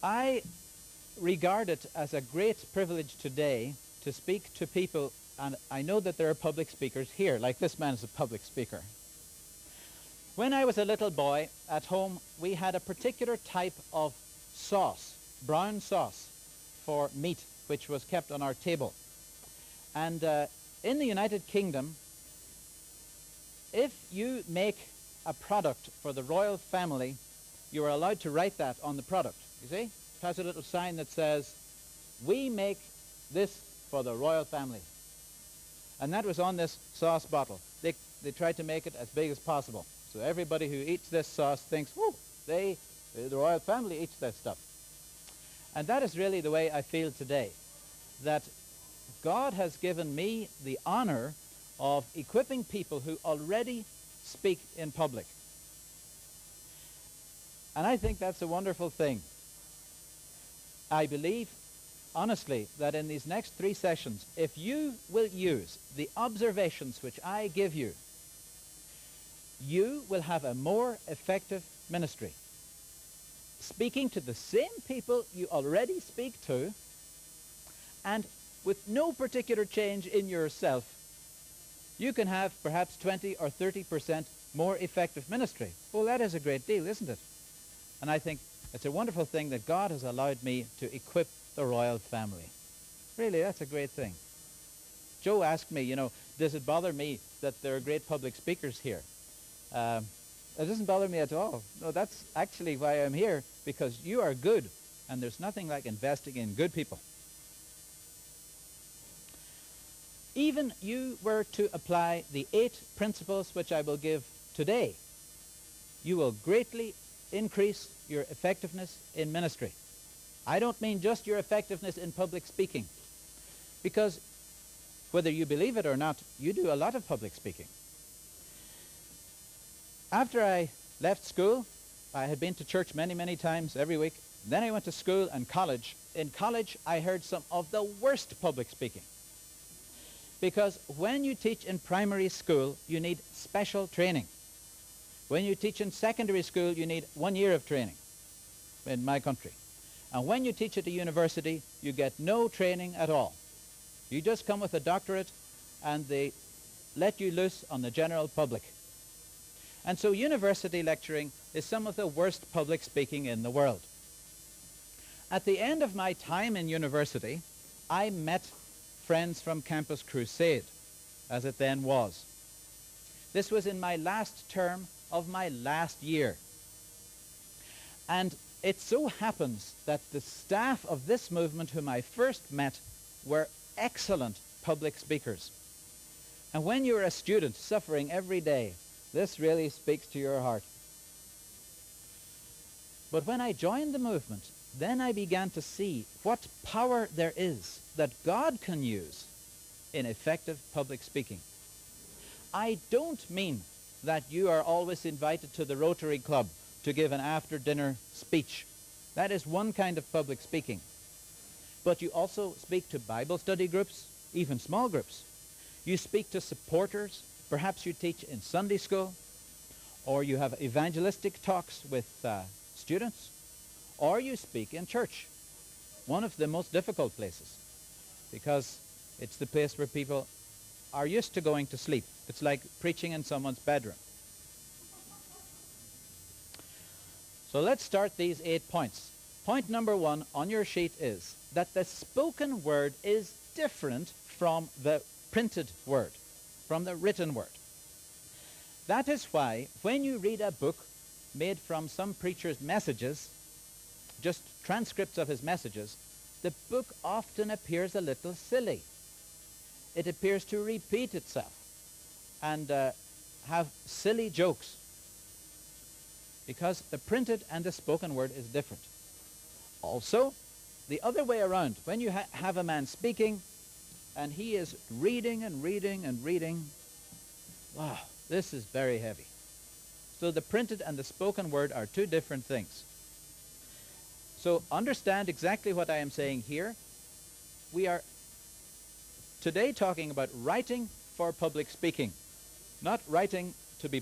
I regard it as a great privilege today to speak to people, and I know that there are public speakers here, like this man is a public speaker. When I was a little boy at home, we had a particular type of sauce, brown sauce for meat, which was kept on our table. And in the United Kingdom, if you make a product for the royal family, you are allowed to write that on the product. You see? It has a little sign that says, "We make this for the royal family." And that was on this sauce bottle. They tried to make it as big as possible. So everybody who eats this sauce thinks, "Whoa, the royal family eats this stuff." And that is really the way I feel today, that God has given me the honor of equipping people who already speak in public. And I think that's a wonderful thing. I believe, honestly, that in these next 3 sessions, if you will use the observations which I give you, you will have a more effective ministry. Speaking to the same people you already speak to, and with no particular change in yourself, you can have perhaps 20 or 30% more effective ministry. Well, that is a great deal, isn't it? And I think it's a wonderful thing that God has allowed me to equip the royal family. Really, that's a great thing. Joe asked me, does it bother me that there are great public speakers here? It doesn't bother me at all. No, that's actually why I'm here, because you are good, and there's nothing like investing in good people. Even you were to apply the 8 principles which I will give today, you will greatly increase your effectiveness in ministry. I don't mean just your effectiveness in public speaking, because whether you believe it or not, you do a lot of public speaking. After I left school, I had been to church many, many times every week. Then I went to school and college. In college, I heard some of the worst public speaking. Because when you teach in primary school, you need special training. When you teach in secondary school, you need 1 year of training in my country. And when you teach at a university, you get no training at all. You just come with a doctorate, and they let you loose on the general public. And so university lecturing is some of the worst public speaking in the world. At the end of my time in university, I met friends from Campus Crusade, as it then was. This was in my last term of my last year. And it so happens that the staff of this movement whom I first met were excellent public speakers. And when you're a student suffering every day, this really speaks to your heart. But when I joined the movement, then I began to see what power there is that God can use in effective public speaking. I don't mean that you are always invited to the Rotary Club to give an after-dinner speech. That is one kind of public speaking. But you also speak to Bible study groups, even small groups. You speak to supporters. Perhaps you teach in Sunday school, or you have evangelistic talks with students, or you speak in church, one of the most difficult places, because it's the place where people are used to going to sleep. It's like preaching in someone's bedroom. So let's start these 8 points. Point number 1 on your sheet is that the spoken word is different from the printed word, from the written word. That is why when you read a book made from some preacher's messages, just transcripts of his messages, the book often appears a little silly. It appears to repeat itself and have silly jokes, because the printed and the spoken word is different. Also, the other way around, when you have a man speaking and he is reading and reading and reading, wow, this is very heavy. So the printed and the spoken word are 2 different things. So understand exactly what I am saying here. We are today talking about writing for public speaking, not writing to be